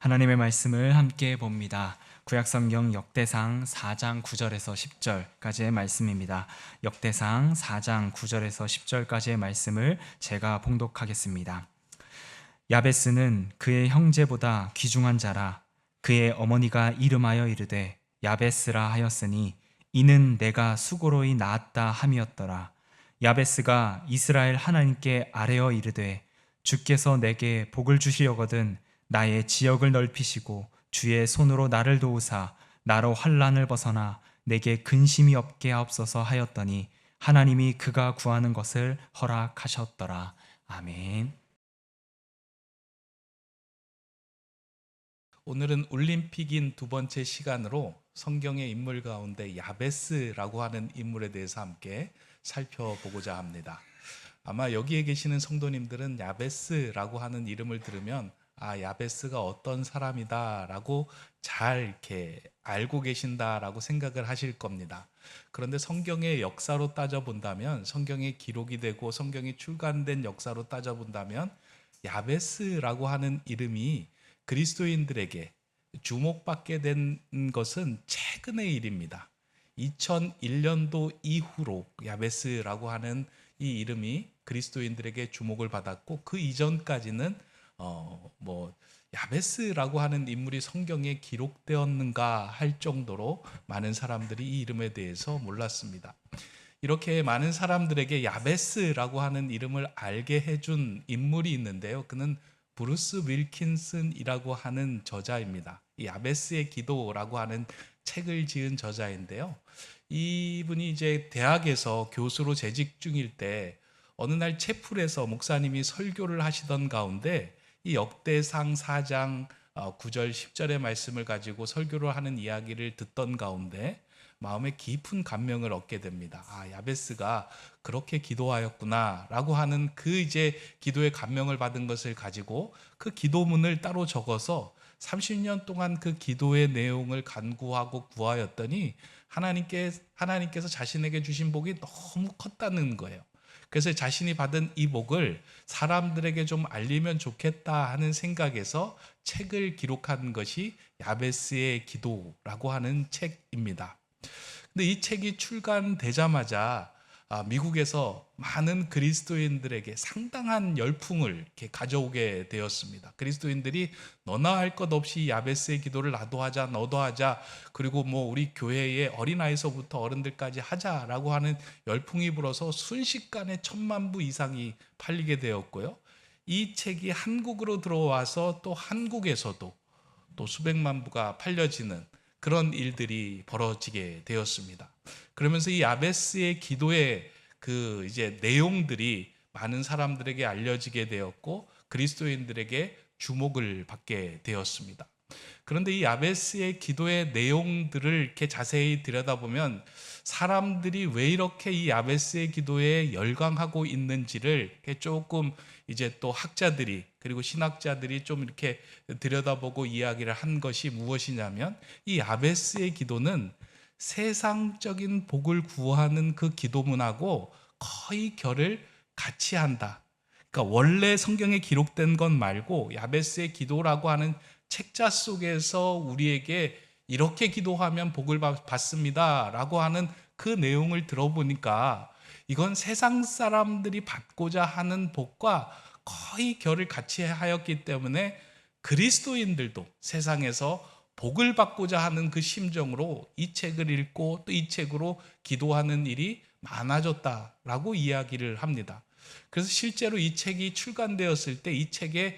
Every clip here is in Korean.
하나님의 말씀을 함께 봅니다. 구약성경 역대상 4장 9절에서 10절까지의 말씀입니다. 역대상 4장 9절에서 10절까지의 말씀을 제가 봉독하겠습니다. 야베스는 그의 형제보다 귀중한 자라. 그의 어머니가 이름하여 이르되 야베스라 하였으니 이는 내가 수고로이 낳았다 함이었더라. 야베스가 이스라엘 하나님께 아뢰어 이르되 주께서 내게 복을 주시려거든 나의 지역을 넓히시고 주의 손으로 나를 도우사 나로 환난을 벗어나 내게 근심이 없게 하옵소서 하였더니 하나님이 그가 구하는 것을 허락하셨더라. 아멘. 오늘은 올림픽인 두 번째 시간으로 성경의 인물 가운데 야베스라고 하는 인물에 대해서 함께 살펴보고자 합니다. 아마 여기에 계시는 성도님들은 야베스라고 하는 이름을 들으면 야베스가 어떤 사람이다 라고 잘 이렇게 알고 계신다라고 생각을 하실 겁니다. 그런데 성경의 역사로 따져본다면, 성경에 기록이 되고 성경이 출간된 역사로 따져본다면 야베스라고 하는 이름이 그리스도인들에게 주목받게 된 것은 최근의 일입니다. 2001년도 이후로 야베스라고 하는 이 이름이 그리스도인들에게 주목을 받았고, 그 이전까지는 야베스라고 하는 인물이 성경에 기록되었는가 할 정도로 많은 사람들이 이 이름에 대해서 몰랐습니다. 이렇게 많은 사람들에게 야베스라고 하는 이름을 알게 해준 인물이 있는데요. 그는 브루스 윌킨슨이라고 하는 저자입니다. 이 야베스의 기도라고 하는 책을 지은 저자인데요. 이분이 이제 대학에서 교수로 재직 중일 때 어느 날 채플에서 목사님이 설교를 하시던 가운데 이 역대상 4장 9절 10절의 말씀을 가지고 설교를 하는 이야기를 듣던 가운데 마음에 깊은 감명을 얻게 됩니다. 야베스가 그렇게 기도하였구나 라고 하는 그 이제 기도의 감명을 받은 것을 가지고 그 기도문을 따로 적어서 30년 동안 그 기도의 내용을 간구하고 구하였더니 하나님께서 자신에게 주신 복이 너무 컸다는 거예요. 그래서 자신이 받은 이 복을 사람들에게 좀 알리면 좋겠다 하는 생각에서 책을 기록한 것이 야베스의 기도라고 하는 책입니다. 근데 이 책이 출간되자마자 미국에서 많은 그리스도인들에게 상당한 열풍을 이렇게 가져오게 되었습니다. 그리스도인들이 너나 할 것 없이 야베스의 기도를 나도 하자, 너도 하자, 그리고 우리 교회의 어린아이서부터 어른들까지 하자라고 하는 열풍이 불어서 순식간에 1,000만 부 이상이 팔리게 되었고요. 이 책이 한국으로 들어와서 또 한국에서도 또 수백만 부가 팔려지는 그런 일들이 벌어지게 되었습니다. 그러면서 이 야베스의 기도의 그 이제 내용들이 많은 사람들에게 알려지게 되었고 그리스도인들에게 주목을 받게 되었습니다. 그런데 이 야베스의 기도의 내용들을 이렇게 자세히 들여다보면 사람들이 왜 이렇게 이 야베스의 기도에 열광하고 있는지를 조금 이제 또 학자들이 그리고 신학자들이 좀 이렇게 들여다보고 이야기를 한 것이 무엇이냐면, 이 야베스의 기도는 세상적인 복을 구하는 그 기도문하고 거의 결을 같이 한다. 그러니까 원래 성경에 기록된 것 말고 야베스의 기도라고 하는 책자 속에서 우리에게 이렇게 기도하면 복을 받습니다 라고 하는 그 내용을 들어보니까 이건 세상 사람들이 받고자 하는 복과 거의 결을 같이 하였기 때문에 그리스도인들도 세상에서 복을 받고자 하는 그 심정으로 이 책을 읽고 또 이 책으로 기도하는 일이 많아졌다라고 이야기를 합니다. 그래서 실제로 이 책이 출간되었을 때 이 책의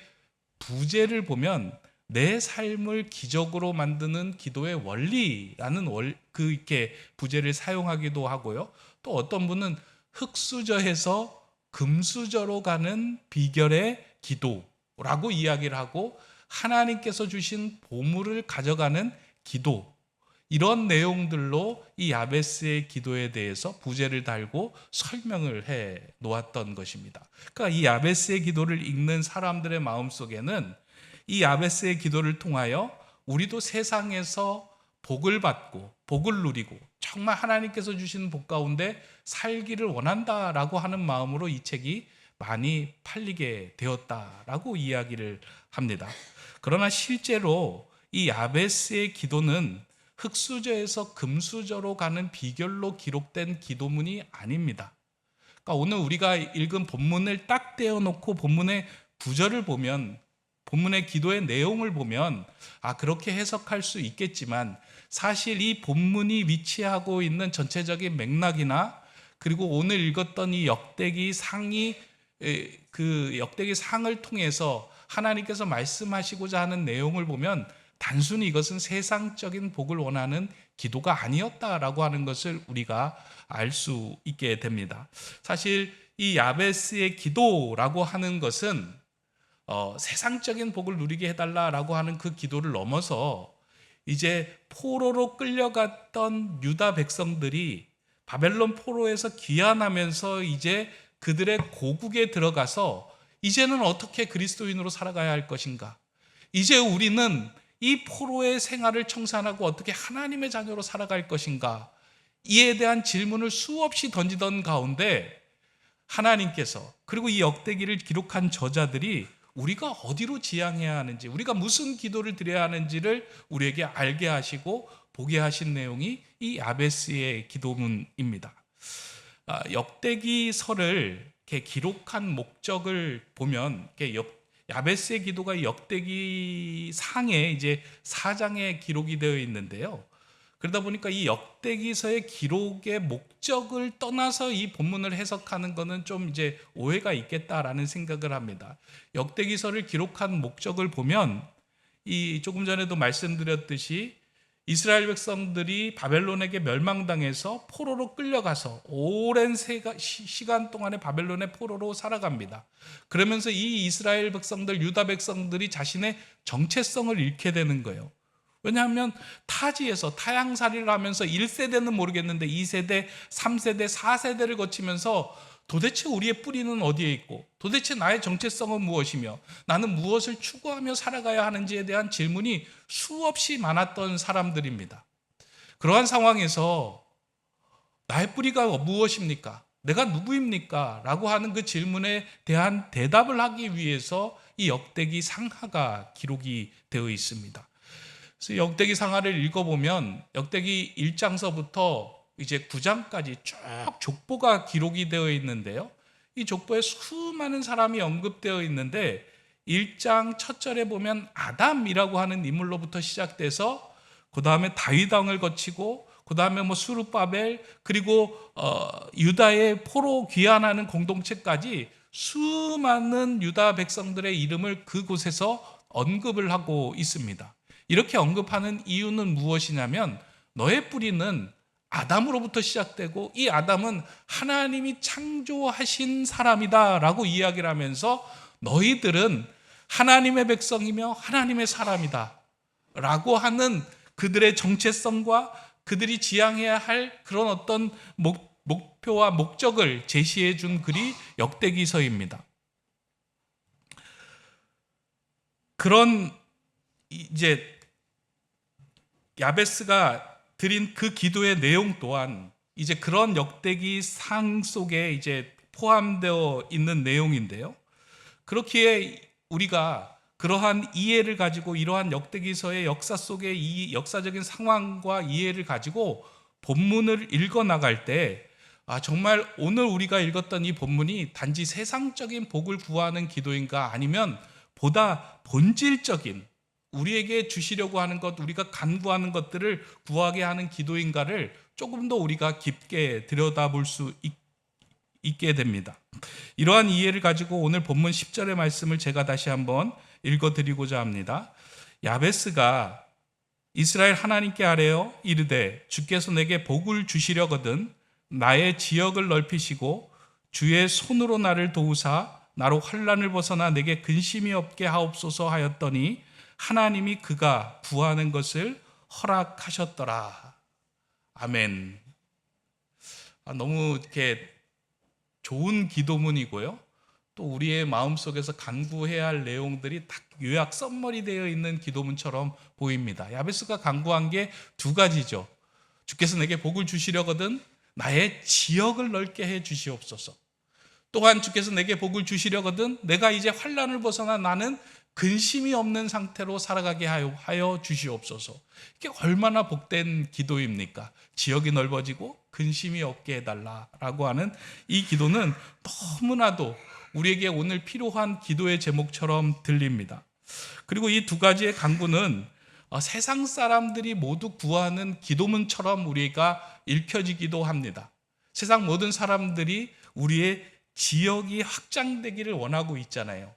부제를 보면 내 삶을 기적으로 만드는 기도의 원리라는 이렇게 부제를 사용하기도 하고요. 또 어떤 분은 흙수저에서 금수저로 가는 비결의 기도라고 이야기를 하고, 하나님께서 주신 보물을 가져가는 기도, 이런 내용들로 이 야베스의 기도에 대해서 부제를 달고 설명을 해 놓았던 것입니다. 그러니까 이 야베스의 기도를 읽는 사람들의 마음속에는 이 야베스의 기도를 통하여 우리도 세상에서 복을 받고 복을 누리고 정말 하나님께서 주신 복 가운데 살기를 원한다라고 하는 마음으로 이 책이 많이 팔리게 되었다라고 이야기를 합니다. 그러나 실제로 이 야베스의 기도는 흙수저에서 금수저로 가는 비결로 기록된 기도문이 아닙니다. 그러니까 오늘 우리가 읽은 본문을 딱 떼어놓고 본문의 구절을 보면, 본문의 기도의 내용을 보면 그렇게 해석할 수 있겠지만, 사실 이 본문이 위치하고 있는 전체적인 맥락이나 그리고 오늘 읽었던 이 역대기 상이 그 역대기 상을 통해서 하나님께서 말씀하시고자 하는 내용을 보면 단순히 이것은 세상적인 복을 원하는 기도가 아니었다라고 하는 것을 우리가 알 수 있게 됩니다. 사실 이 야베스의 기도라고 하는 것은 세상적인 복을 누리게 해달라라고 하는 그 기도를 넘어서 이제 포로로 끌려갔던 유다 백성들이 바벨론 포로에서 귀환하면서 이제 그들의 고국에 들어가서 이제는 어떻게 그리스도인으로 살아가야 할 것인가? 이제 우리는 이 포로의 생활을 청산하고 어떻게 하나님의 자녀로 살아갈 것인가? 이에 대한 질문을 수없이 던지던 가운데 하나님께서, 그리고 이 역대기를 기록한 저자들이 우리가 어디로 지향해야 하는지, 우리가 무슨 기도를 드려야 하는지를 우리에게 알게 하시고 보게 하신 내용이 이 야베스의 기도문입니다. 역대기서를 이렇게 기록한 목적을 보면, 야베스의 기도가 역대기 상에 이제 4장에 기록이 되어 있는데요. 그러다 보니까 이 역대기서의 기록의 목적을 떠나서 이 본문을 해석하는 것은 좀 이제 오해가 있겠다라는 생각을 합니다. 역대기서를 기록한 목적을 보면 이 조금 전에도 말씀드렸듯이 이스라엘 백성들이 바벨론에게 멸망당해서 포로로 끌려가서 오랜 시간 동안에 바벨론의 포로로 살아갑니다. 그러면서 이 이스라엘 백성들, 유다 백성들이 자신의 정체성을 잃게 되는 거예요. 왜냐하면 타지에서 타향살이를 하면서 1세대는 모르겠는데 2세대, 3세대, 4세대를 거치면서 도대체 우리의 뿌리는 어디에 있고 도대체 나의 정체성은 무엇이며 나는 무엇을 추구하며 살아가야 하는지에 대한 질문이 수없이 많았던 사람들입니다. 그러한 상황에서 나의 뿌리가 무엇입니까? 내가 누구입니까? 라고 하는 그 질문에 대한 대답을 하기 위해서 이 역대기 상하가 기록이 되어 있습니다. 그래서 역대기 상하를 읽어보면 역대기 1장서부터 이제 9장까지 쭉 족보가 기록이 되어 있는데요. 이 족보에 수많은 사람이 언급되어 있는데 1장 첫 절에 보면 아담이라고 하는 인물로부터 시작돼서 그 다음에 다윗 왕을 거치고 그 다음에 수르바벨 그리고 유다의 포로 귀환하는 공동체까지 수많은 유다 백성들의 이름을 그곳에서 언급을 하고 있습니다. 이렇게 언급하는 이유는 무엇이냐면 너의 뿌리는 아담으로부터 시작되고 이 아담은 하나님이 창조하신 사람이다 라고 이야기를 하면서 너희들은 하나님의 백성이며 하나님의 사람이다 라고 하는 그들의 정체성과 그들이 지향해야 할 그런 어떤 목표와 목적을 제시해 준 글이 역대기서입니다. 그런 이제 야베스가 드린 그 기도의 내용 또한 이제 그런 역대기 상 속에 이제 포함되어 있는 내용인데요. 그렇기에 우리가 그러한 이해를 가지고 이러한 역대기서의 역사 속의 이 역사적인 상황과 이해를 가지고 본문을 읽어 나갈 때 정말 오늘 우리가 읽었던 이 본문이 단지 세상적인 복을 구하는 기도인가 아니면 보다 본질적인 우리에게 주시려고 하는 것, 우리가 간구하는 것들을 구하게 하는 기도인가를 조금 더 우리가 깊게 들여다볼 수 있게 됩니다. 이러한 이해를 가지고 오늘 본문 10절의 말씀을 제가 다시 한번 읽어드리고자 합니다. 야베스가 이스라엘 하나님께 아뢰어 이르되 주께서 내게 복을 주시려거든 나의 지역을 넓히시고 주의 손으로 나를 도우사 나로 환난을 벗어나 내게 근심이 없게 하옵소서 하였더니 하나님이 그가 구하는 것을 허락하셨더라. 아멘. 너무 이렇게 좋은 기도문이고요. 또 우리의 마음속에서 간구해야 할 내용들이 딱 요약 썸머리 되어 있는 기도문처럼 보입니다. 야베스가 간구한 게 두 가지죠. 주께서 내게 복을 주시려거든 나의 지역을 넓게 해 주시옵소서. 또한 주께서 내게 복을 주시려거든 내가 이제 환난을 벗어나 나는 근심이 없는 상태로 살아가게 하여 주시옵소서. 이게 얼마나 복된 기도입니까? 지역이 넓어지고 근심이 없게 해달라라고 하는 이 기도는 너무나도 우리에게 오늘 필요한 기도의 제목처럼 들립니다. 그리고 이 두 가지의 간구는 세상 사람들이 모두 구하는 기도문처럼 우리가 읽혀지기도 합니다. 세상 모든 사람들이 우리의 지역이 확장되기를 원하고 있잖아요.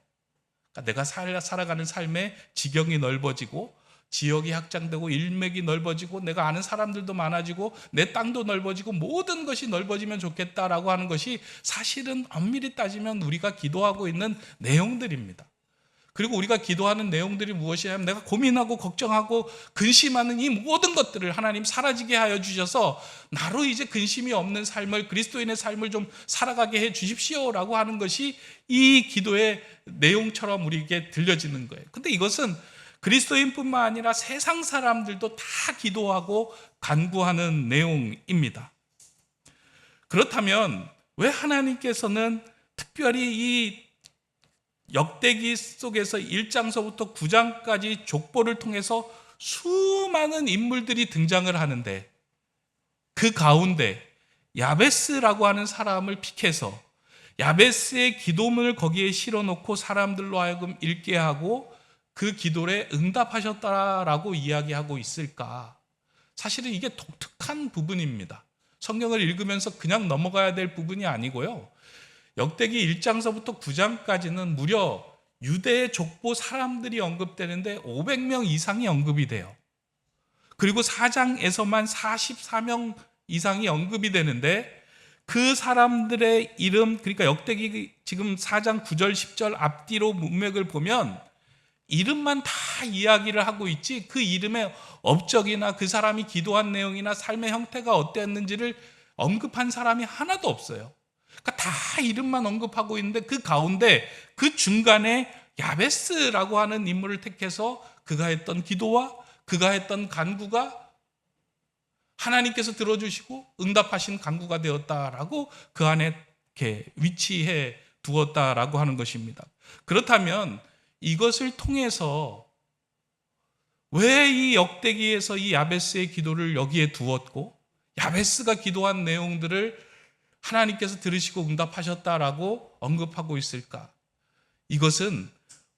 그러니까 내가 살아가는 삶의 지경이 넓어지고 지역이 확장되고 일맥이 넓어지고 내가 아는 사람들도 많아지고 내 땅도 넓어지고 모든 것이 넓어지면 좋겠다라고 하는 것이 사실은 엄밀히 따지면 우리가 기도하고 있는 내용들입니다. 그리고 우리가 기도하는 내용들이 무엇이냐면 내가 고민하고 걱정하고 근심하는 이 모든 것들을 하나님 사라지게 하여 주셔서 나로 이제 근심이 없는 삶을, 그리스도인의 삶을 좀 살아가게 해 주십시오라고 하는 것이 이 기도의 내용처럼 우리에게 들려지는 거예요. 근데 이것은 그리스도인뿐만 아니라 세상 사람들도 다 기도하고 간구하는 내용입니다. 그렇다면 왜 하나님께서는 특별히 이 역대기 속에서 1장서부터 9장까지 족보를 통해서 수많은 인물들이 등장을 하는데 그 가운데 야베스라고 하는 사람을 픽해서 야베스의 기도문을 거기에 실어놓고 사람들로 하여금 읽게 하고 그 기도에 응답하셨다라고 이야기하고 있을까? 사실은 이게 독특한 부분입니다. 성경을 읽으면서 그냥 넘어가야 될 부분이 아니고요. 역대기 1장서부터 9장까지는 무려 유대의 족보 사람들이 언급되는데 500명 이상이 언급이 돼요. 그리고 4장에서만 44명 이상이 언급이 되는데 그 사람들의 이름, 그러니까 역대기 지금 4장 9절 10절 앞뒤로 문맥을 보면 이름만 다 이야기를 하고 있지 그 이름의 업적이나 그 사람이 기도한 내용이나 삶의 형태가 어땠는지를 언급한 사람이 하나도 없어요. 그러니까 다 이름만 언급하고 있는데 그 가운데 그 중간에 야베스라고 하는 인물을 택해서 그가 했던 기도와 그가 했던 간구가 하나님께서 들어주시고 응답하신 간구가 되었다라고 그 안에 이렇게 위치해 두었다라고 하는 것입니다. 그렇다면 이것을 통해서 왜 이 역대기에서 이 야베스의 기도를 여기에 두었고 야베스가 기도한 내용들을 하나님께서 들으시고 응답하셨다라고 언급하고 있을까? 이것은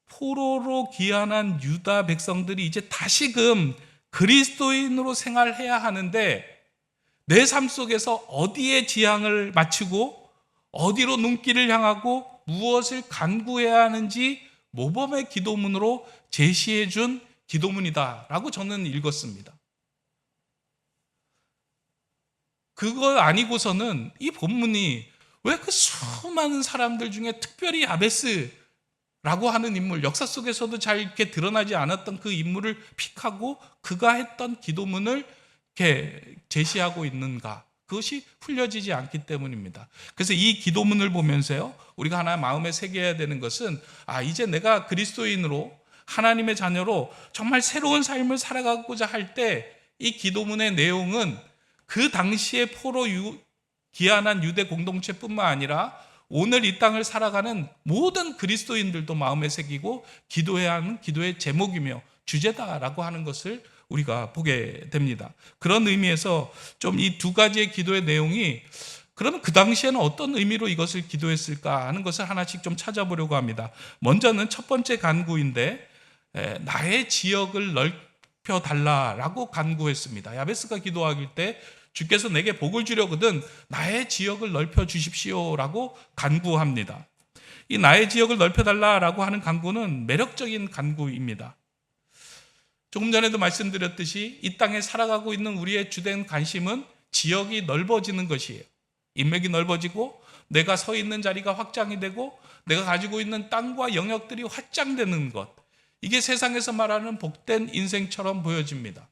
포로로 귀환한 유다 백성들이 이제 다시금 그리스도인으로 생활해야 하는데 내 삶 속에서 어디에 지향을 맞추고 어디로 눈길을 향하고 무엇을 간구해야 하는지 모범의 기도문으로 제시해 준 기도문이다라고 저는 읽었습니다. 그거 아니고서는 이 본문이 왜 그 수많은 사람들 중에 특별히 야베스라고 하는 인물, 역사 속에서도 잘 이렇게 드러나지 않았던 그 인물을 픽하고 그가 했던 기도문을 이렇게 제시하고 있는가? 그것이 풀려지지 않기 때문입니다. 그래서 이 기도문을 보면서요, 우리가 하나 마음에 새겨야 되는 것은 이제 내가 그리스도인으로 하나님의 자녀로 정말 새로운 삶을 살아가고자 할 때 이 기도문의 내용은 그 당시에 포로 귀환한 유대 공동체뿐만 아니라 오늘 이 땅을 살아가는 모든 그리스도인들도 마음에 새기고 기도해야 하는 기도의 제목이며 주제다라고 하는 것을 우리가 보게 됩니다. 그런 의미에서 좀 이 두 가지의 기도의 내용이 그러면 그 당시에는 어떤 의미로 이것을 기도했을까 하는 것을 하나씩 좀 찾아보려고 합니다. 먼저는 첫 번째 간구인데 나의 지역을 넓혀달라라고 간구했습니다. 야베스가 기도하길 때 주께서 내게 복을 주려거든 나의 지역을 넓혀 주십시오라고 간구합니다. 이 나의 지역을 넓혀달라라고 하는 간구는 매력적인 간구입니다. 조금 전에도 말씀드렸듯이 이 땅에 살아가고 있는 우리의 주된 관심은 지역이 넓어지는 것이에요. 인맥이 넓어지고 내가 서 있는 자리가 확장이 되고 내가 가지고 있는 땅과 영역들이 확장되는 것, 이게 세상에서 말하는 복된 인생처럼 보여집니다.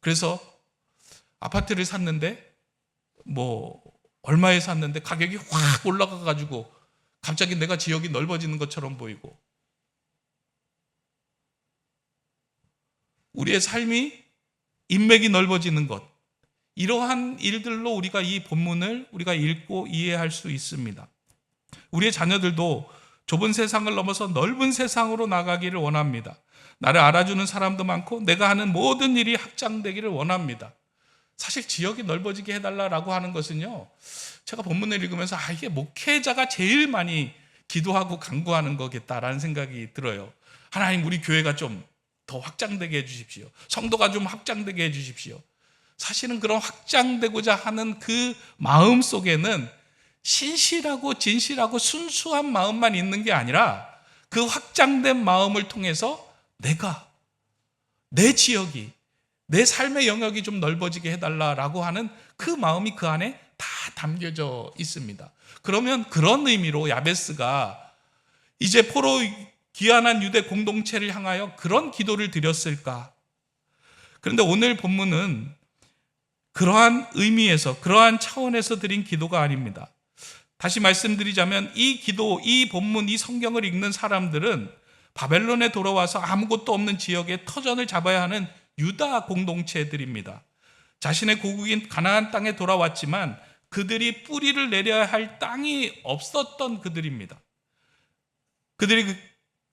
그래서 아파트를 샀는데 얼마에 샀는데 가격이 확 올라가가지고 갑자기 내가 지역이 넓어지는 것처럼 보이고, 우리의 삶이 인맥이 넓어지는 것, 이러한 일들로 우리가 이 본문을 우리가 읽고 이해할 수 있습니다. 우리의 자녀들도 좁은 세상을 넘어서 넓은 세상으로 나가기를 원합니다. 나를 알아주는 사람도 많고 내가 하는 모든 일이 확장되기를 원합니다. 사실 지역이 넓어지게 해달라고 하는 것은요, 제가 본문을 읽으면서 이게 목회자가 제일 많이 기도하고 간구하는 거겠다라는 생각이 들어요. 하나님, 우리 교회가 좀 더 확장되게 해주십시오. 성도가 좀 확장되게 해주십시오. 사실은 그런 확장되고자 하는 그 마음 속에는 신실하고 진실하고 순수한 마음만 있는 게 아니라 그 확장된 마음을 통해서 내 지역이, 내 삶의 영역이 좀 넓어지게 해달라고 하는 그 마음이 그 안에 다 담겨져 있습니다. 그러면 그런 의미로 야베스가 이제 포로 귀환한 유대 공동체를 향하여 그런 기도를 드렸을까? 그런데 오늘 본문은 그러한 의미에서, 그러한 차원에서 드린 기도가 아닙니다. 다시 말씀드리자면 이 기도, 이 본문, 이 성경을 읽는 사람들은 바벨론에 돌아와서 아무것도 없는 지역에 터전을 잡아야 하는 유다 공동체들입니다. 자신의 고국인 가나안 땅에 돌아왔지만 그들이 뿌리를 내려야 할 땅이 없었던 그들입니다. 그들이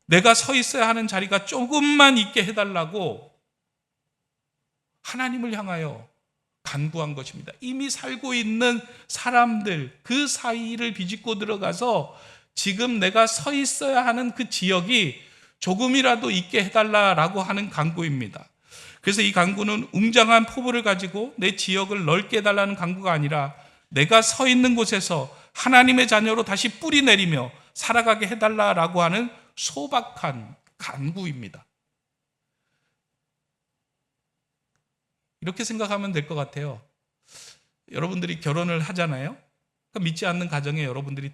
내가 서 있어야 하는 자리가 조금만 있게 해달라고 하나님을 향하여 간구한 것입니다. 이미 살고 있는 사람들, 그 사이를 비집고 들어가서 지금 내가 서 있어야 하는 그 지역이 조금이라도 있게 해달라고 하는 간구입니다. 그래서 이 간구는 웅장한 포부를 가지고 내 지역을 넓게 해달라는 간구가 아니라 내가 서 있는 곳에서 하나님의 자녀로 다시 뿌리 내리며 살아가게 해달라고 하는 소박한 간구입니다. 이렇게 생각하면 될 것 같아요. 여러분들이 결혼을 하잖아요. 그러니까 믿지 않는 가정에 여러분들이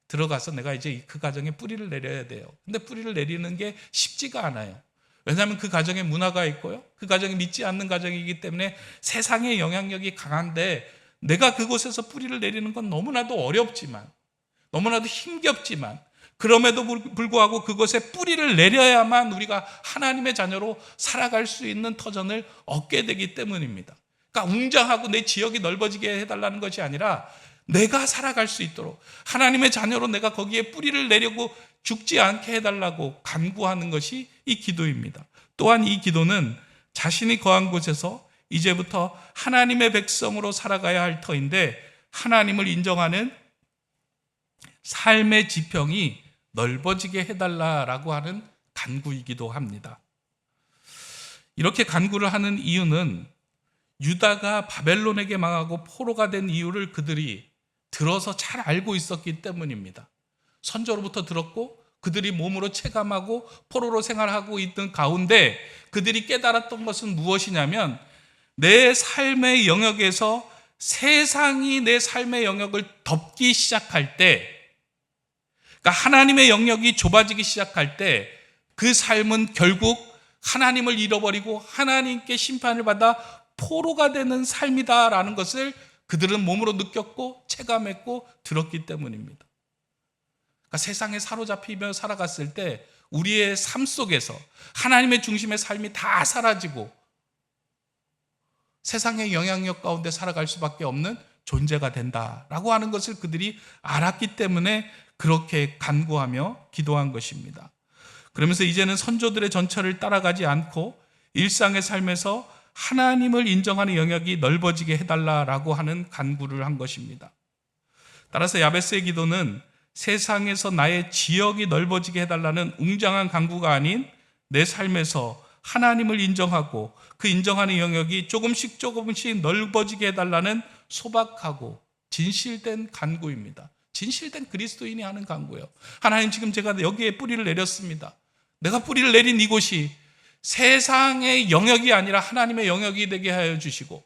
들어가서 내가 이제 그 가정에 뿌리를 내려야 돼요. 근데 뿌리를 내리는 게 쉽지가 않아요. 왜냐하면 그 가정에 문화가 있고요, 그 가정이 믿지 않는 가정이기 때문에 세상의 영향력이 강한데 내가 그곳에서 뿌리를 내리는 건 너무나도 어렵지만, 너무나도 힘겹지만, 그럼에도 불구하고 그것에 뿌리를 내려야만 우리가 하나님의 자녀로 살아갈 수 있는 터전을 얻게 되기 때문입니다. 그러니까 웅장하고 내 지역이 넓어지게 해달라는 것이 아니라 내가 살아갈 수 있도록 하나님의 자녀로 내가 거기에 뿌리를 내려고 죽지 않게 해달라고 간구하는 것이 이 기도입니다. 또한 이 기도는 자신이 거한 곳에서 이제부터 하나님의 백성으로 살아가야 할 터인데 하나님을 인정하는 삶의 지평이 넓어지게 해달라고 하는 간구이기도 합니다. 이렇게 간구를 하는 이유는 유다가 바벨론에게 망하고 포로가 된 이유를 그들이 들어서 잘 알고 있었기 때문입니다. 선조로부터 들었고 그들이 몸으로 체감하고 포로로 생활하고 있던 가운데 그들이 깨달았던 것은 무엇이냐면 내 삶의 영역에서 세상이 내 삶의 영역을 덮기 시작할 때, 그러니까 하나님의 영역이 좁아지기 시작할 때 그 삶은 결국 하나님을 잃어버리고 하나님께 심판을 받아 포로가 되는 삶이다라는 것을 그들은 몸으로 느꼈고 체감했고 들었기 때문입니다. 그러니까 세상에 사로잡히며 살아갔을 때 우리의 삶 속에서 하나님의 중심의 삶이 다 사라지고 세상의 영향력 가운데 살아갈 수밖에 없는 존재가 된다라고 하는 것을 그들이 알았기 때문에 그렇게 간구하며 기도한 것입니다. 그러면서 이제는 선조들의 전철을 따라가지 않고 일상의 삶에서 하나님을 인정하는 영역이 넓어지게 해달라고 하는 간구를 한 것입니다. 따라서 야베스의 기도는 세상에서 나의 지역이 넓어지게 해달라는 웅장한 간구가 아닌 내 삶에서 하나님을 인정하고 그 인정하는 영역이 조금씩 넓어지게 해달라는 소박하고 진실된 간구입니다. 진실된 그리스도인이 하는 간구예요. 하나님, 지금 제가 여기에 뿌리를 내렸습니다. 내가 뿌리를 내린 이곳이 세상의 영역이 아니라 하나님의 영역이 되게 하여 주시고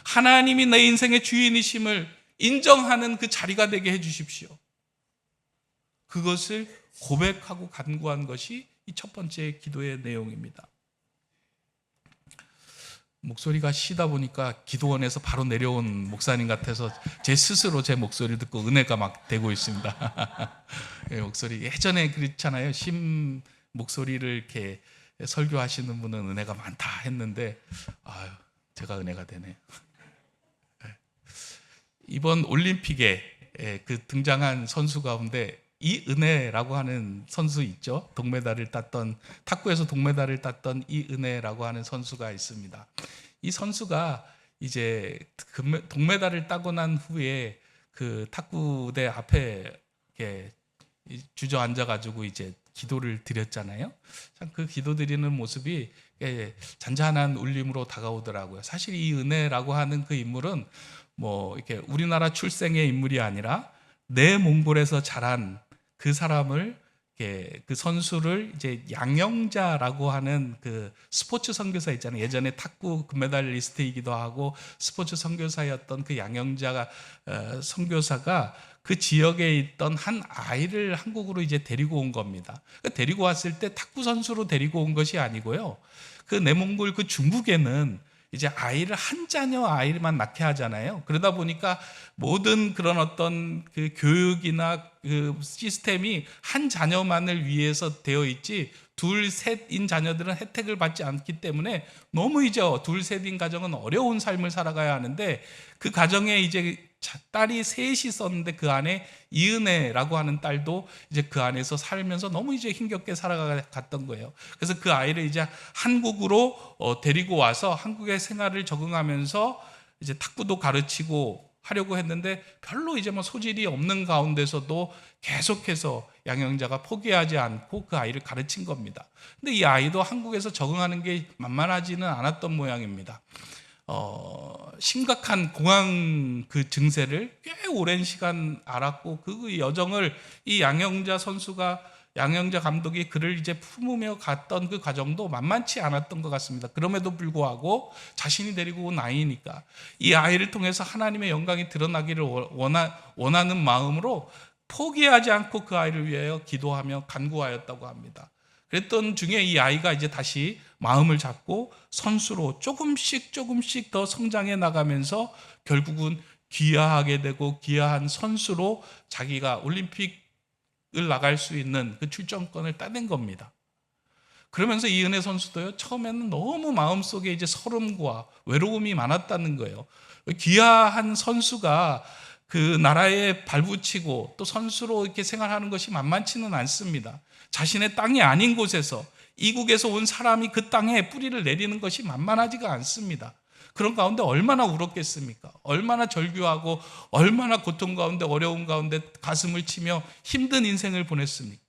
하나님이 내 인생의 주인이심을 인정하는 그 자리가 되게 해 주십시오. 그것을 고백하고 간구한 것이 이 첫 번째 기도의 내용입니다. 목소리가 쉬다 보니까 기도원에서 바로 내려온 목사님 같아서 제 스스로 제 목소리를 듣고 은혜가 막 되고 있습니다. 목소리 예전에 그렇잖아요. 심 목소리를 이렇게 설교하시는 분은 은혜가 많다 했는데 제가 은혜가 되네요. 이번 올림픽에 그 등장한 선수 가운데 이은혜라고 하는 선수 있죠. 탁구에서 동메달을 땄던 이은혜라고 하는 선수가 있습니다. 이 선수가 이제 동메달을 따고 난 후에 그 탁구대 앞에 이렇게 주저앉아 가지고 이제 기도를 드렸잖아요. 참 그 기도 드리는 모습이 잔잔한 울림으로 다가오더라고요. 사실 이 은혜라고 하는 그 인물은 뭐 이렇게 우리나라 출생의 인물이 아니라 내몽골에서 자란 그 사람을 그 선수를 이제 양영자라고 하는 그 스포츠 선교사 있잖아요. 예전에 탁구 금메달리스트이기도 하고 스포츠 선교사였던 그 양영자 선교사가 그 지역에 있던 한 아이를 한국으로 이제 데리고 온 겁니다. 데리고 왔을 때 탁구 선수로 데리고 온 것이 아니고요. 그 내몽골 그 중국에는 이제 한 자녀 아이만 낳게 하잖아요. 그러다 보니까 모든 그런 어떤 그 교육이나 그 시스템이 한 자녀만을 위해서 되어 있지 둘, 셋인 자녀들은 혜택을 받지 않기 때문에 너무 이제 둘, 셋인 가정은 어려운 삶을 살아가야 하는데 그 가정에 이제 딸이 셋이 있었는데 그 안에 이은혜라고 하는 딸도 이제 그 안에서 살면서 너무 이제 힘겹게 살아갔던 거예요. 그래서 그 아이를 이제 한국으로 데리고 와서 한국의 생활을 적응하면서 이제 탁구도 가르치고 하려고 했는데 별로 이제 뭐 소질이 없는 가운데서도 계속해서 양영자가 포기하지 않고 그 아이를 가르친 겁니다. 근데 이 아이도 한국에서 적응하는 게 만만하지는 않았던 모양입니다. 심각한 공황 그 증세를 꽤 오랜 시간 앓았고 그 여정을 이 양영자 감독이 그를 이제 품으며 갔던 그 과정도 만만치 않았던 것 같습니다. 그럼에도 불구하고 자신이 데리고 온 아이니까 이 아이를 통해서 하나님의 영광이 드러나기를 원하는 마음으로 포기하지 않고 그 아이를 위하여 기도하며 간구하였다고 합니다. 그랬던 중에 이 아이가 이제 다시 마음을 잡고 선수로 조금씩 더 성장해 나가면서 결국은 귀화하게 되고 귀화한 선수로 자기가 올림픽을 나갈 수 있는 그 출전권을 따낸 겁니다. 그러면서 이은혜 선수도요, 처음에는 너무 마음속에 이제 서름과 외로움이 많았다는 거예요. 귀화한 선수가 그 나라에 발붙이고 또 선수로 이렇게 생활하는 것이 만만치는 않습니다. 자신의 땅이 아닌 곳에서 이국에서 온 사람이 그 땅에 뿌리를 내리는 것이 만만하지가 않습니다. 그런 가운데 얼마나 울었겠습니까? 얼마나 절규하고 얼마나 고통 가운데 어려움 가운데 가슴을 치며 힘든 인생을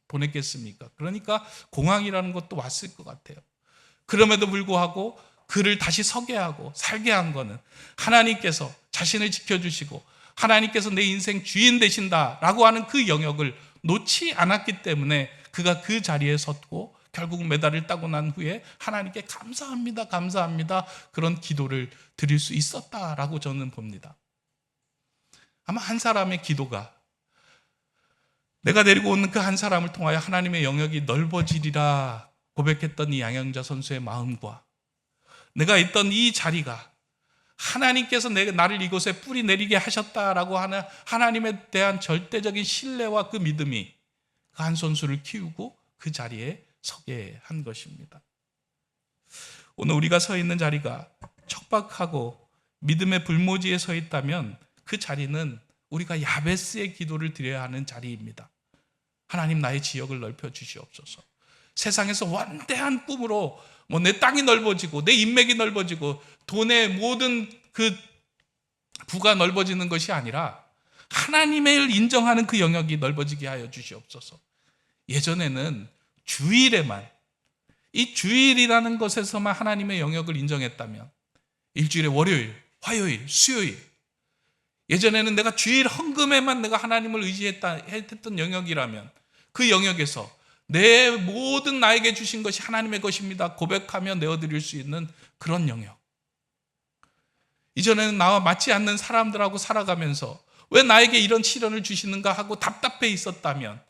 보냈겠습니까? 그러니까 공황이라는 것도 왔을 것 같아요. 그럼에도 불구하고 그를 다시 서게 하고 살게 한 거는 하나님께서 자신을 지켜주시고 하나님께서 내 인생 주인 되신다라고 하는 그 영역을 놓지 않았기 때문에 그가 그 자리에 섰고 결국 메달을 따고 난 후에 하나님께 감사합니다 그런 기도를 드릴 수 있었다라고 저는 봅니다. 아마 한 사람의 기도가 내가 데리고 오는 그 한 사람을 통하여 하나님의 영역이 넓어지리라 고백했던 이 양영자 선수의 마음과 내가 있던 이 자리가 하나님께서 나를 이곳에 뿌리 내리게 하셨다라고 하는 하나님에 대한 절대적인 신뢰와 그 믿음이 그 한 선수를 키우고 그 자리에 서게 한 것입니다. 오늘 우리가 서 있는 자리가 척박하고 믿음의 불모지에 서 있다면 그 자리는 우리가 야베스의 기도를 드려야 하는 자리입니다. 하나님 나의 지역을 넓혀 주시옵소서. 세상에서 원대한 꿈으로 내 땅이 넓어지고 내 인맥이 넓어지고 돈의 모든 그 부가 넓어지는 것이 아니라 하나님을 인정하는 그 영역이 넓어지게 하여 주시옵소서. 예전에는 주일에만 이 주일이라는 것에서만 하나님의 영역을 인정했다면 일주일에 월요일, 화요일, 수요일 예전에는 내가 주일 헌금에만 내가 하나님을 의지했던 영역이라면 그 영역에서 내 모든 나에게 주신 것이 하나님의 것입니다 고백하며 내어드릴 수 있는 그런 영역. 이전에는 나와 맞지 않는 사람들하고 살아가면서 왜 나에게 이런 시련을 주시는가 하고 답답해 있었다면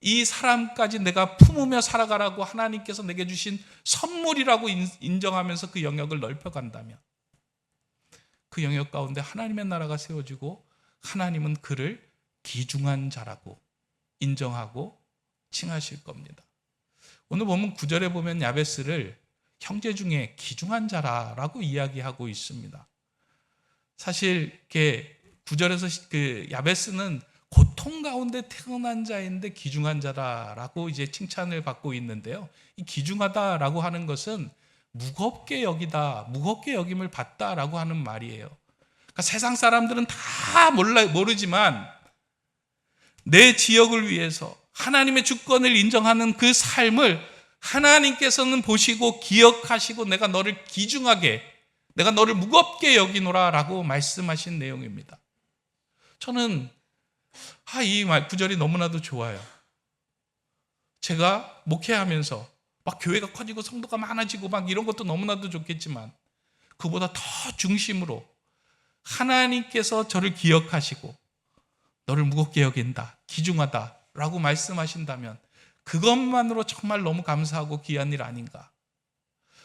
이 사람까지 내가 품으며 살아가라고 하나님께서 내게 주신 선물이라고 인정하면서 그 영역을 넓혀간다면 그 영역 가운데 하나님의 나라가 세워지고 하나님은 그를 귀중한 자라고 인정하고 칭하실 겁니다. 오늘 보면 9절에 보면 야베스를 형제 중에 귀중한 자라고 이야기하고 있습니다. 사실 이렇게 9절에서 그 야베스는 고통 가운데 태어난 자인데 귀중한 자다라고 이제 칭찬을 받고 있는데요. 이 귀중하다라고 하는 것은 무겁게 여기다, 무겁게 여김을 받다라고 하는 말이에요. 그러니까 세상 사람들은 다 모르지만 내 지역을 위해서 하나님의 주권을 인정하는 그 삶을 하나님께서는 보시고 기억하시고 내가 너를 귀중하게, 내가 너를 무겁게 여기노라 라고 말씀하신 내용입니다. 저는 이 구절이 너무나도 좋아요. 제가 목회하면서 막 교회가 커지고 성도가 많아지고 막 이런 것도 너무나도 좋겠지만 그보다 더 중심으로 하나님께서 저를 기억하시고 너를 무겁게 여긴다, 귀중하다 라고 말씀하신다면 그것만으로 정말 너무 감사하고 귀한 일 아닌가.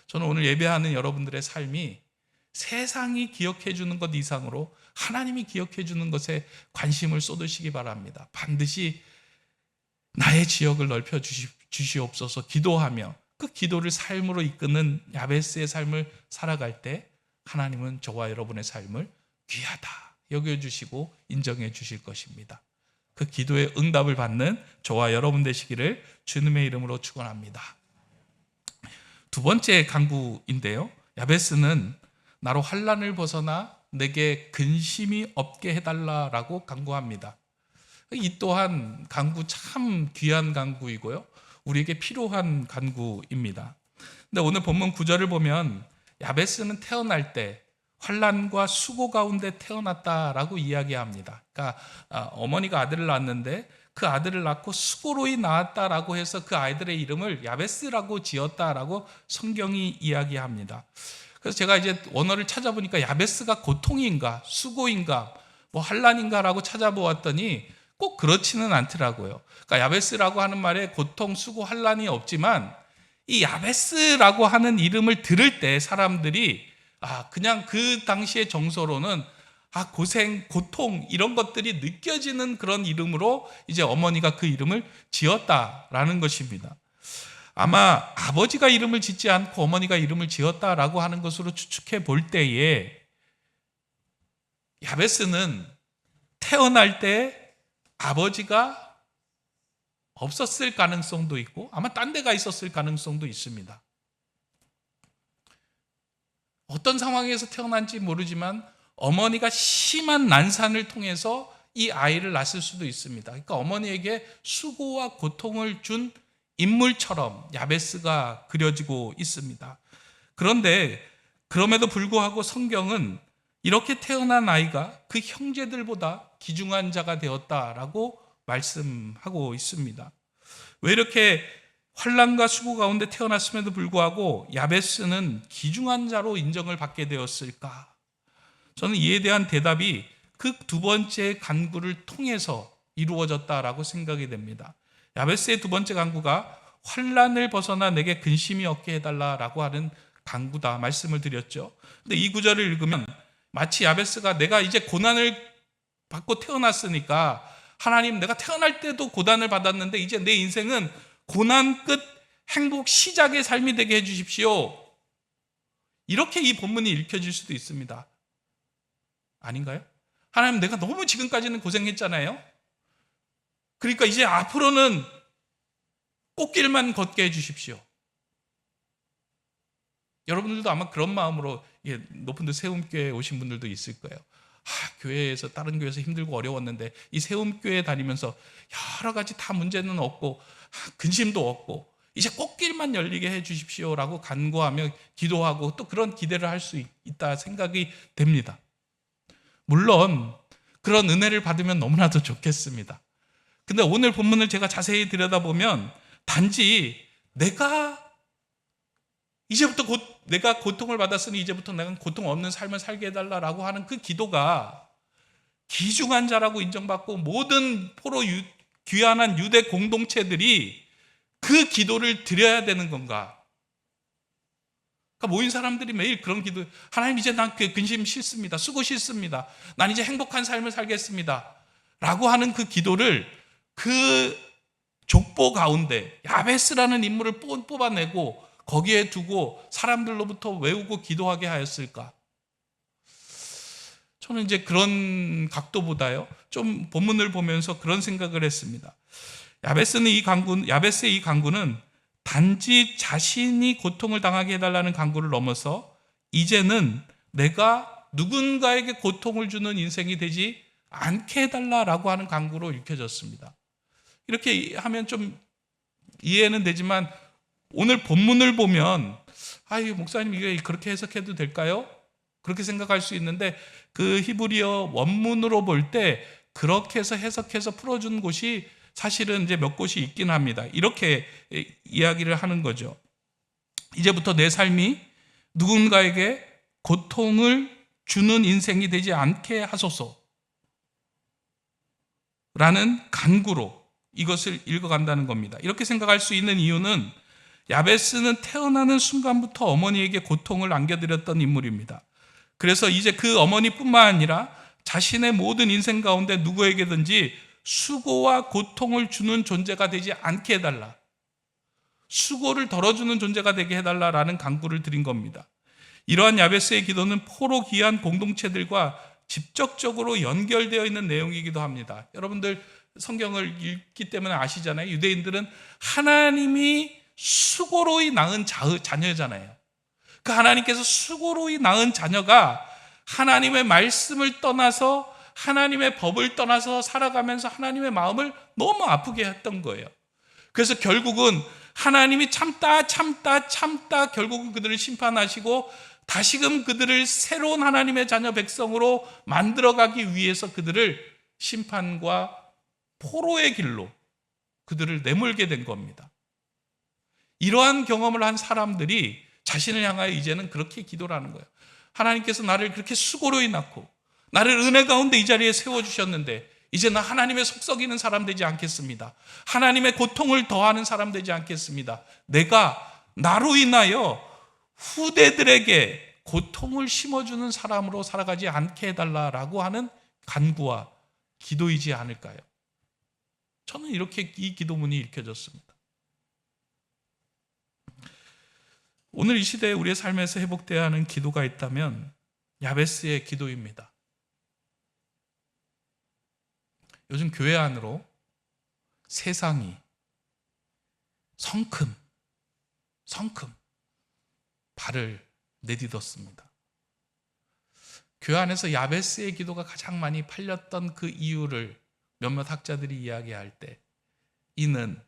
저는 오늘 예배하는 여러분들의 삶이 세상이 기억해 주는 것 이상으로 하나님이 기억해 주는 것에 관심을 쏟으시기 바랍니다. 반드시 나의 지역을 넓혀 주시옵소서 기도하며 그 기도를 삶으로 이끄는 야베스의 삶을 살아갈 때 하나님은 저와 여러분의 삶을 귀하다 여겨주시고 인정해 주실 것입니다. 그 기도의 응답을 받는 저와 여러분 되시기를 주님의 이름으로 축원합니다. 두 번째 간구인데요. 야베스는 나로 환난을 벗어나 내게 근심이 없게 해달라라고 간구합니다. 이 또한 간구 참 귀한 간구이고요. 우리에게 필요한 간구입니다. 근데 오늘 본문 9절을 보면 야베스는 태어날 때 환난과 수고 가운데 태어났다라고 이야기합니다. 그러니까 어머니가 아들을 낳았는데 그 아들을 낳고 수고로이 낳았다라고 해서 그 아이들의 이름을 야베스라고 지었다라고 성경이 이야기합니다. 그래서 제가 이제 원어를 찾아보니까 야베스가 고통인가 수고인가 뭐 환난인가라고 찾아보았더니 꼭 그렇지는 않더라고요. 그러니까 야베스라고 하는 말에 고통, 수고, 환난이 없지만 이 야베스라고 하는 이름을 들을 때 사람들이 그냥 그 당시의 정서로는 고생, 고통 이런 것들이 느껴지는 그런 이름으로 이제 어머니가 그 이름을 지었다라는 것입니다. 아마 아버지가 이름을 짓지 않고 어머니가 이름을 지었다라고 하는 것으로 추측해 볼 때에 야베스는 태어날 때 아버지가 없었을 가능성도 있고 아마 딴 데가 있었을 가능성도 있습니다. 어떤 상황에서 태어난지 모르지만 어머니가 심한 난산을 통해서 이 아이를 낳았을 수도 있습니다. 그러니까 어머니에게 수고와 고통을 준 인물처럼 야베스가 그려지고 있습니다. 그런데 그럼에도 불구하고 성경은 이렇게 태어난 아이가 그 형제들보다 귀중한 자가 되었다라고 말씀하고 있습니다. 왜 이렇게 환난과 수고 가운데 태어났음에도 불구하고 야베스는 귀중한 자로 인정을 받게 되었을까? 저는 이에 대한 대답이 그 두 번째 간구를 통해서 이루어졌다라고 생각이 됩니다. 야베스의 두 번째 간구가 환난을 벗어나 내게 근심이 없게 해달라라고 하는 간구다 말씀을 드렸죠. 근데 이 구절을 읽으면 마치 야베스가 내가 이제 고난을 받고 태어났으니까 하나님 내가 태어날 때도 고난을 받았는데 이제 내 인생은 고난 끝 행복 시작의 삶이 되게 해주십시오. 이렇게 이 본문이 읽혀질 수도 있습니다. 아닌가요? 하나님 내가 너무 지금까지는 고생했잖아요. 그러니까 이제 앞으로는 꽃길만 걷게 해주십시오. 여러분들도 아마 그런 마음으로 높은 데 세움교회에 오신 분들도 있을 거예요. 교회에서 다른 교회에서 힘들고 어려웠는데 이 세움교회에 다니면서 여러 가지 다 문제는 없고 근심도 없고 이제 꽃길만 열리게 해주십시오라고 간구하며 기도하고 또 그런 기대를 할 수 있다 생각이 됩니다. 물론 그런 은혜를 받으면 너무나도 좋겠습니다. 근데 오늘 본문을 제가 자세히 들여다보면 단지 내가 이제부터 내가 고통을 받았으니 이제부터 내가 고통 없는 삶을 살게 해달라고 하는 그 기도가 귀중한 자라고 인정받고 모든 포로 귀환한 유대 공동체들이 그 기도를 드려야 되는 건가? 그러니까 모인 사람들이 매일 그런 기도, 하나님 이제 난 근심 싫습니다. 수고 싫습니다. 난 이제 행복한 삶을 살겠습니다. 라고 하는 그 기도를 그 족보 가운데 야베스라는 인물을 뽑아내고 거기에 두고 사람들로부터 외우고 기도하게 하였을까? 저는 이제 그런 각도보다요, 좀 본문을 보면서 그런 생각을 했습니다. 야베스의 이 간구는 단지 자신이 고통을 당하게 해달라는 간구를 넘어서 이제는 내가 누군가에게 고통을 주는 인생이 되지 않게 해달라라고 하는 간구로 읽혀졌습니다. 이렇게 하면 좀 이해는 되지만 오늘 본문을 보면 아유, 목사님 이게 그렇게 해석해도 될까요? 그렇게 생각할 수 있는데 그 히브리어 원문으로 볼 때 그렇게 해서 해석해서 풀어준 곳이 사실은 이제 몇 곳이 있긴 합니다. 이렇게 이야기를 하는 거죠. 이제부터 내 삶이 누군가에게 고통을 주는 인생이 되지 않게 하소서 라는 간구로 이것을 읽어간다는 겁니다. 이렇게 생각할 수 있는 이유는 야베스는 태어나는 순간부터 어머니에게 고통을 안겨드렸던 인물입니다. 그래서 이제 그 어머니뿐만 아니라 자신의 모든 인생 가운데 누구에게든지 수고와 고통을 주는 존재가 되지 않게 해달라, 수고를 덜어주는 존재가 되게 해달라라는 간구를 드린 겁니다. 이러한 야베스의 기도는 포로 귀한 공동체들과 직접적으로 연결되어 있는 내용이기도 합니다. 여러분들 성경을 읽기 때문에 아시잖아요. 유대인들은 하나님이 수고로이 낳은 자녀잖아요. 그 하나님께서 수고로이 낳은 자녀가 하나님의 말씀을 떠나서 하나님의 법을 떠나서 살아가면서 하나님의 마음을 너무 아프게 했던 거예요. 그래서 결국은 하나님이 참다 결국은 그들을 심판하시고 다시금 그들을 새로운 하나님의 자녀 백성으로 만들어가기 위해서 그들을 심판과 포로의 길로 그들을 내몰게 된 겁니다. 이러한 경험을 한 사람들이 자신을 향하여 이제는 그렇게 기도를 하는 거예요. 하나님께서 나를 그렇게 수고로이 낳고 나를 은혜 가운데 이 자리에 세워주셨는데 이제 나 하나님의 속썩이는 사람 되지 않겠습니다. 하나님의 고통을 더하는 사람 되지 않겠습니다. 내가 나로 인하여 후대들에게 고통을 심어주는 사람으로 살아가지 않게 해달라라고 하는 간구와 기도이지 않을까요? 저는 이렇게 이 기도문이 읽혀졌습니다. 오늘 이 시대에 우리의 삶에서 회복되어야 하는 기도가 있다면 야베스의 기도입니다. 요즘 교회 안으로 세상이 성큼 발을 내딛었습니다. 교회 안에서 야베스의 기도가 가장 많이 팔렸던 그 이유를 몇몇 학자들이 이야기할 때 이는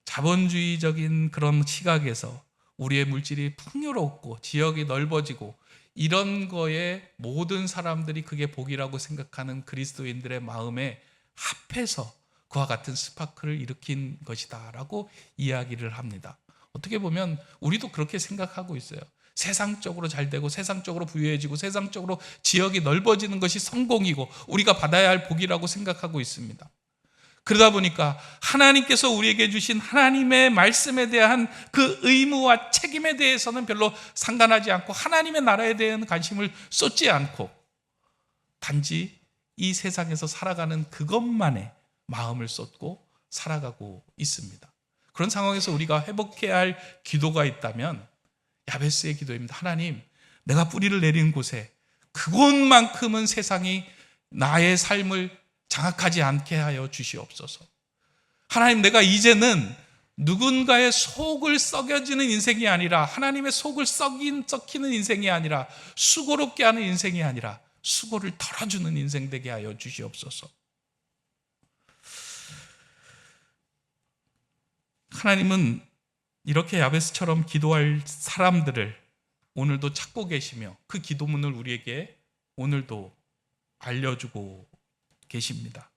자본주의적인 그런 시각에서 우리의 물질이 풍요롭고 지역이 넓어지고 이런 거에 모든 사람들이 그게 복이라고 생각하는 그리스도인들의 마음에 합해서 그와 같은 스파크를 일으킨 것이다 라고 이야기를 합니다. 어떻게 보면 우리도 그렇게 생각하고 있어요. 세상적으로 잘 되고 세상적으로 부유해지고 세상적으로 지역이 넓어지는 것이 성공이고 우리가 받아야 할 복이라고 생각하고 있습니다. 그러다 보니까 하나님께서 우리에게 주신 하나님의 말씀에 대한 그 의무와 책임에 대해서는 별로 상관하지 않고 하나님의 나라에 대한 관심을 쏟지 않고 단지 이 세상에서 살아가는 그것만에 마음을 쏟고 살아가고 있습니다. 그런 상황에서 우리가 회복해야 할 기도가 있다면 야베스의 기도입니다. 하나님, 내가 뿌리를 내린 곳에 그곳만큼은 세상이 나의 삶을 장악하지 않게 하여 주시옵소서. 하나님, 내가 이제는 누군가의 속을 썩여지는 인생이 아니라 하나님의 속을 썩히는 인생이 아니라 수고롭게 하는 인생이 아니라 수고를 덜어주는 인생 되게 하여 주시옵소서. 하나님은 이렇게 야베스처럼 기도할 사람들을 오늘도 찾고 계시며 그 기도문을 우리에게 오늘도 알려주고 계십니다.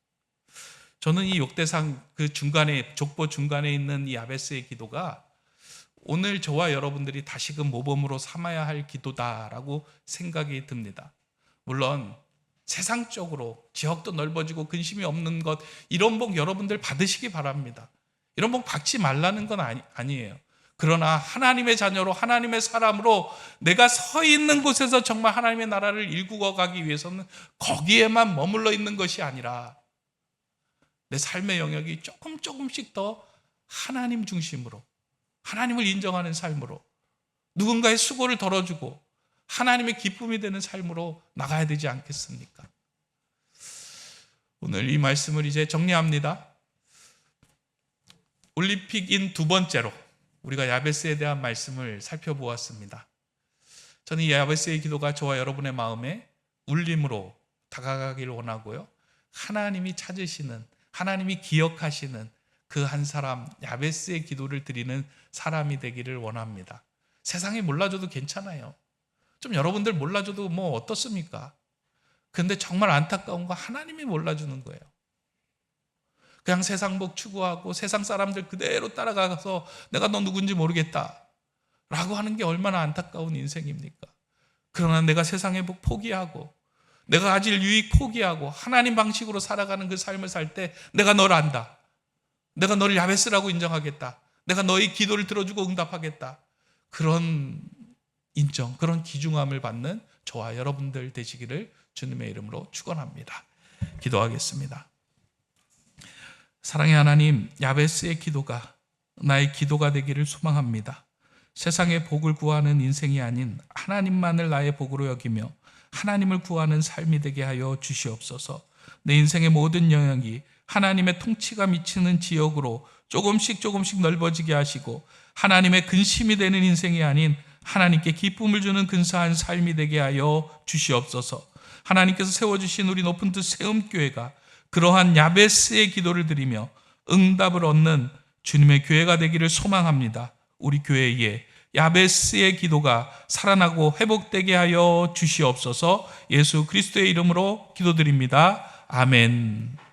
저는 이 역대상 그 중간에 족보 중간에 있는 이 야베스의 기도가 오늘 저와 여러분들이 다시금 모범으로 삼아야 할 기도다라고 생각이 듭니다. 물론 세상적으로 지역도 넓어지고 근심이 없는 것 이런 복 여러분들 받으시기 바랍니다. 이런 복 받지 말라는 건 아니에요. 그러나 하나님의 자녀로 하나님의 사람으로 내가 서 있는 곳에서 정말 하나님의 나라를 일구어 가기 위해서는 거기에만 머물러 있는 것이 아니라 내 삶의 영역이 조금씩 더 하나님 중심으로 하나님을 인정하는 삶으로 누군가의 수고를 덜어주고 하나님의 기쁨이 되는 삶으로 나가야 되지 않겠습니까? 오늘 이 말씀을 이제 정리합니다. 올림픽인 두 번째로 우리가 야베스에 대한 말씀을 살펴보았습니다. 저는 이 야베스의 기도가 저와 여러분의 마음에 울림으로 다가가기를 원하고요. 하나님이 찾으시는, 하나님이 기억하시는 그 한 사람, 야베스의 기도를 드리는 사람이 되기를 원합니다. 세상이 몰라줘도 괜찮아요. 좀 여러분들 몰라줘도 뭐 어떻습니까? 근데 정말 안타까운 거 하나님이 몰라주는 거예요. 그냥 세상 복 추구하고 세상 사람들 그대로 따라가서 내가 너 누군지 모르겠다 라고 하는 게 얼마나 안타까운 인생입니까? 그러나 내가 세상의 복 포기하고 내가 가질 유익 포기하고 하나님 방식으로 살아가는 그 삶을 살 때 내가 너를 안다. 내가 너를 야베스라고 인정하겠다. 내가 너의 기도를 들어주고 응답하겠다. 그런 인정, 그런 귀중함을 받는 저와 여러분들 되시기를 주님의 이름으로 축원합니다. 기도하겠습니다. 사랑의 하나님, 야베스의 기도가 나의 기도가 되기를 소망합니다. 세상의 복을 구하는 인생이 아닌 하나님만을 나의 복으로 여기며 하나님을 구하는 삶이 되게 하여 주시옵소서. 내 인생의 모든 영역이 하나님의 통치가 미치는 지역으로 조금씩 넓어지게 하시고 하나님의 근심이 되는 인생이 아닌 하나님께 기쁨을 주는 근사한 삶이 되게 하여 주시옵소서. 하나님께서 세워주신 우리 높은 뜻 세움교회가 그러한 야베스의 기도를 드리며 응답을 얻는 주님의 교회가 되기를 소망합니다. 우리 교회에 야베스의 기도가 살아나고 회복되게 하여 주시옵소서. 예수 그리스도의 이름으로 기도드립니다. 아멘.